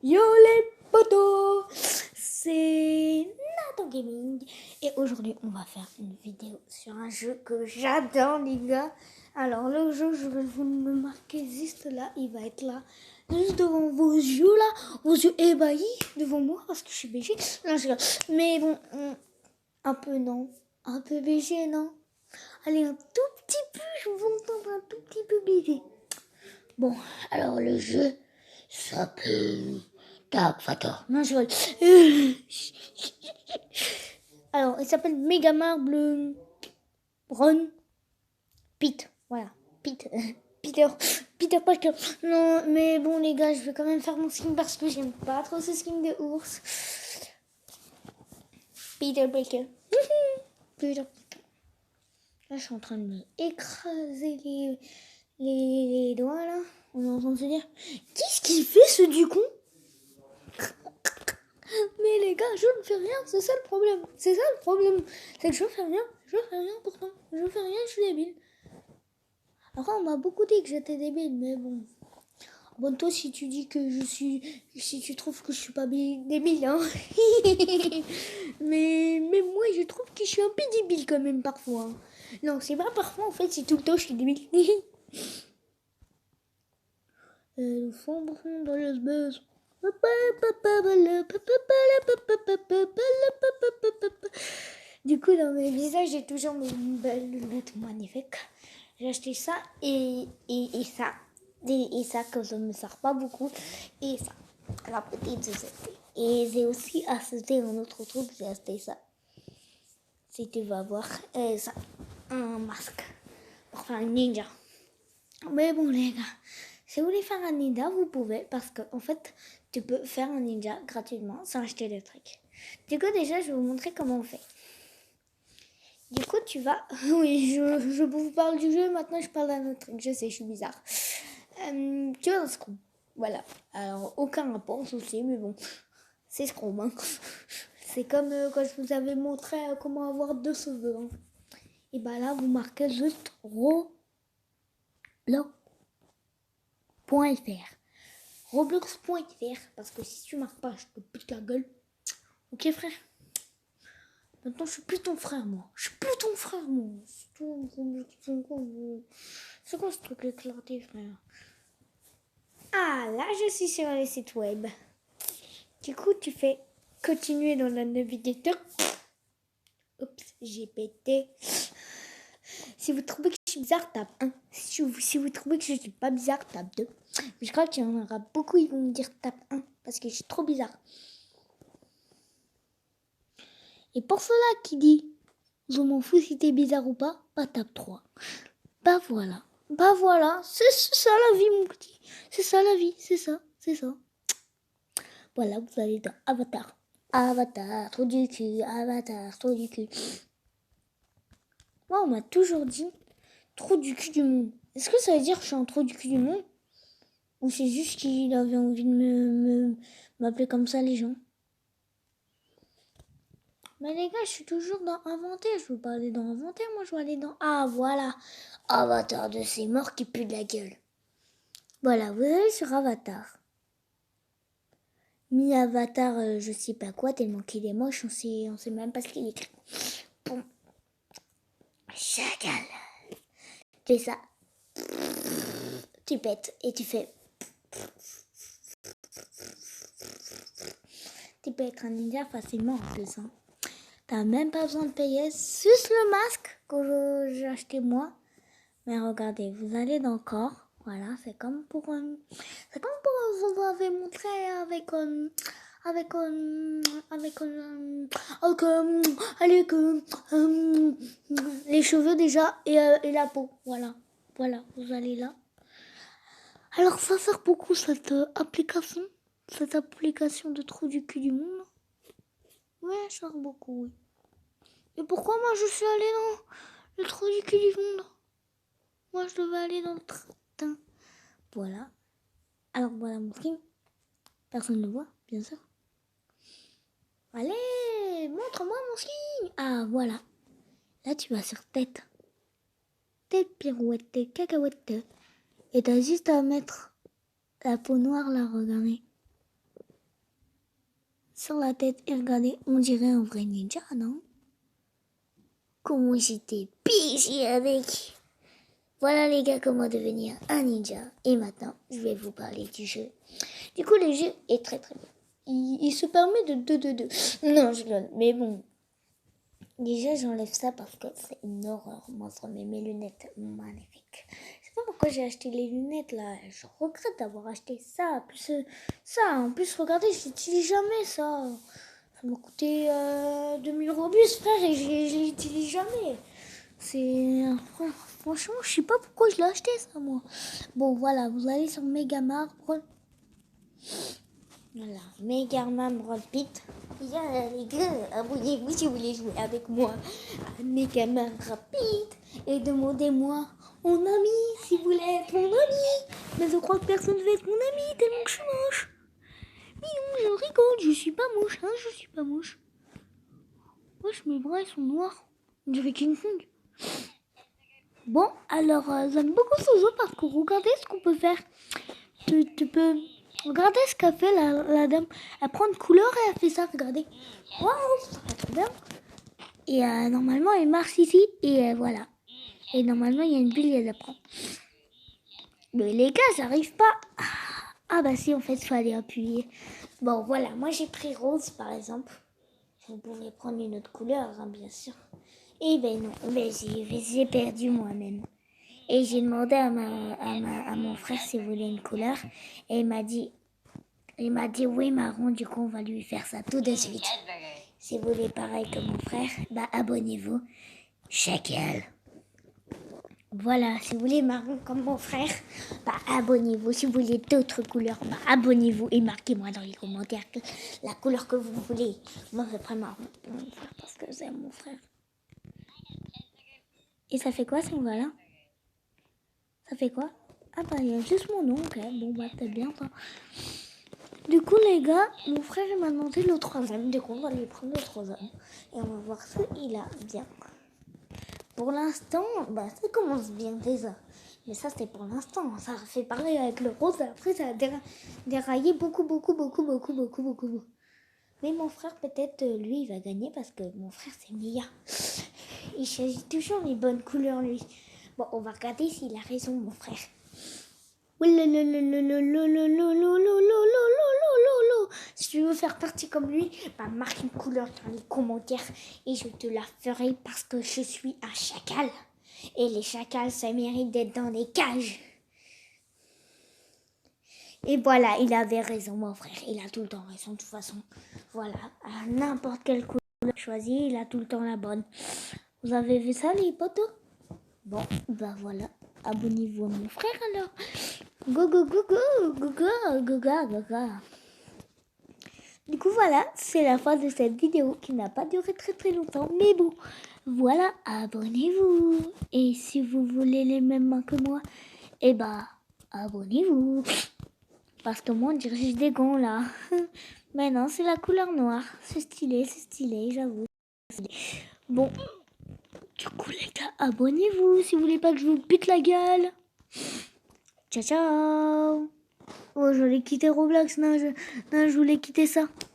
Yo les potos, c'est Nathan Gaming et aujourd'hui on va faire une vidéo sur un jeu que j'adore les gars. Alors le jeu, je vais vous le marquer juste là, il va être là, juste devant vos yeux là, vos yeux ébahis devant moi parce que je suis BG. Non, je rigole. Mais bon, un peu non, un peu BG non. Allez, un tout petit peu, je vous entends un tout petit peu BG. Bon, alors le jeu s'appelle Dark Fator. Non, je rigole. Alors, il s'appelle Mega Marble Run Pete. Voilà, Pete. Peter Parker. Non, mais bon, les gars, je vais quand même faire mon skin parce que j'aime pas trop ce skin de ours. Peter Parker. Peter Parker. Là, je suis en train de me écraser les doigts, là. On est en train de se dire, qu'est-ce qu'il fait, ce du con? Mais les gars, je ne fais rien, c'est ça le problème. C'est ça le problème. C'est que je fais rien pourtant. Je fais rien, je suis débile. Alors on m'a beaucoup dit que j'étais débile, mais bon. Bon, toi, si tu dis que je suis... Si tu trouves que je suis pas débile, hein. mais moi, je trouve que je suis un peu débile quand même parfois. Hein. Non, c'est pas parfois, en fait, c'est tout le temps, je suis débile. Le fond dans le buzz. Du coup, dans mes visages, j'ai toujours mes belles lunettes magnifiques. J'ai acheté ça et ça. Et ça, que ça ne me sert pas beaucoup. Et ça, la petite société. Et j'ai aussi acheté un autre truc, j'ai acheté ça. Si tu vas voir, ça, un masque pour faire un ninja. Mais bon, les gars, si vous voulez faire un ninja, vous pouvez, parce qu'en fait, tu peux faire un ninja gratuitement sans acheter des trucs. Du coup, déjà, je vais vous montrer comment on fait. Du coup, tu vas... Oui, je vous parle du jeu, maintenant je parle d'un autre truc. Je sais, je suis bizarre. Tu vas dans Scrum. Voilà. Alors, aucun rapport, souci, mais bon, c'est Scrum. Hein. C'est comme quand je vous avais montré comment avoir 2 sauveurs. Hein. Et bah là, vous marquez juste Roblox.fr. Roblox.fr. Parce que si tu marques pas, je te pute la gueule. Ok, frère? Maintenant, je suis plus ton frère, moi. Je suis plus ton frère, moi. C'est quoi ce truc éclaté, frère? Ah, là, je suis sur le site web. Du coup, tu fais continuer dans le navigateur. Oups, j'ai pété. Si vous trouvez que je suis bizarre, tape 1. Si vous trouvez que je suis pas bizarre, tape 2. Mais je crois qu'il y en aura beaucoup, ils vont me dire tape 1 parce que je suis trop bizarre. Et pour cela qui dit, je m'en fous si t'es bizarre ou pas, bah tape 3. Bah voilà, c'est ça la vie mon petit. C'est ça la vie, c'est ça. Voilà, vous allez dans Avatar. Avatar, trou du cul, Avatar, trou du cul. Moi, on m'a toujours dit trou du cul du monde. Est-ce que ça veut dire que je suis un trou du cul du monde? Ou c'est juste qu'il avait envie de m'appeler comme ça les gens? Mais les gars, je suis toujours dans inventer. Je veux pas aller dans inventer, moi je veux aller dans... Ah voilà, Avatar de ces morts qui puent de la gueule. Voilà, vous allez sur Avatar. Mi-Avatar, je sais pas quoi, tellement qu'il est moche, on sait même pas ce qu'il écrit. Bon. Chacal. Tu fais ça. Tu pètes et tu fais... Tu peux être un ninja facilement en plus. Hein. T'as même pas besoin de payer, juste le masque que j'ai acheté moi. Mais regardez, vous allez dans le corps. Voilà, c'est comme pour vous avez montré avec les cheveux déjà et la peau. Voilà, vous allez là. Alors ça sert beaucoup cette application de trou du cul du monde. Ouais, ça sert beaucoup. Oui. Et pourquoi moi je suis allée dans le trou du cul du monde? Moi je devais aller dans le train. Voilà. Alors voilà mon skin. Personne ne le voit, bien sûr. Allez, montre-moi mon skin. Ah voilà. Là tu vas sur tête. Tête pirouette, tête cacahuète. Et t'as juste à mettre la peau noire là, regardez. sur la tête. Et regardez, on dirait un vrai ninja, non? Comment j'étais piégée avec. Voilà les gars, comment devenir un ninja. Et maintenant, je vais vous parler du jeu. Du coup, le jeu est très très bien. Il se permet de 2-2-2. Non, je rigole. Mais bon, déjà, j'enlève ça parce que c'est une horreur. Moi, ça met mes lunettes magnifiques. Je sais pas pourquoi j'ai acheté les lunettes là. Je regrette d'avoir acheté ça. En plus, regardez, je l'utilise jamais ça. Ça m'a coûté 2000 robux, frère, et je l'utilise jamais. Franchement, je sais pas pourquoi je l'ai acheté ça, moi. Bon, voilà, vous allez sur Megamart. Voilà, Megaman Rapid. Yeah, les gars, abonnez-vous si vous voulez jouer avec moi à Megaman Rapid. Et demandez-moi mon ami si vous voulez être mon ami. Mais je crois que personne ne veut être mon ami tellement que je suis moche. Mais non, je rigole, je suis pas moche, hein, je suis pas moche. Wesh, mes bras ils sont noirs. On dirait King Kong. Bon, alors j'aime beaucoup ce jeu parce que regardez ce qu'on peut faire. Tu peux regarder ce qu'a fait la dame. Elle prend une couleur et elle fait ça, regardez. Waouh, ça va trop bien. Et normalement, elle marche ici et voilà. Et normalement, il y a une bulle et elle la prend. Mais les gars, j'arrive pas. Ah bah si, en fait, il fallait appuyer. Bon, voilà, moi j'ai pris rose par exemple. Vous pouvez prendre une autre couleur, hein, bien sûr. Et ben non, j'ai perdu moi-même. Et j'ai demandé à mon frère s'il voulait une couleur. Et il m'a dit oui, marron, du coup on va lui faire ça tout de suite. Si vous voulez pareil que mon frère, bah abonnez-vous. Chacal. Voilà, si vous voulez marron comme mon frère, bah abonnez-vous. Si vous voulez d'autres couleurs, bah abonnez-vous et marquez-moi dans les commentaires la couleur que vous voulez. Moi, je prends marron pour mon frère parce que j'aime mon frère. Et ça fait quoi ce voilà? Ça fait quoi? Ah bah il y a juste mon nom, ok. Bon bah c'est bien ça. Du coup les gars, mon frère il m'a demandé le troisième. Du coup on va lui prendre le troisième. Et on va voir s'il a bien. Pour l'instant, bah ça commence bien déjà. Mais ça c'est pour l'instant. Ça fait pareil avec le rose. Après ça a déraillé beaucoup. Mais mon frère peut-être lui il va gagner parce que mon frère c'est Mia. Il choisit toujours les bonnes couleurs lui. Bon on va regarder s'il a raison mon frère. Si tu veux faire partie comme lui, bah marque une couleur dans les commentaires et je te la ferai parce que je suis un chacal. Et les chacals, ça mérite d'être dans des cages. Et voilà, il avait raison, mon frère. Il a tout le temps raison, de toute façon. Voilà, à n'importe quelle couleur choisie, il a tout le temps la bonne. Vous avez vu ça, les potos? Bon, bah voilà. Abonnez-vous à mon frère alors. Go. Du coup voilà, c'est la fin de cette vidéo qui n'a pas duré très longtemps. Mais bon, voilà, abonnez-vous. Et si vous voulez les mêmes mains que moi, eh bah, abonnez-vous. Parce que moi, on dirait que j'ai des gants là. Mais non, c'est la couleur noire. C'est stylé, j'avoue. Bon, du coup les gars, abonnez-vous si vous voulez pas que je vous bute la gueule. Ciao. Oh, je voulais quitter Roblox. Non, je voulais quitter ça.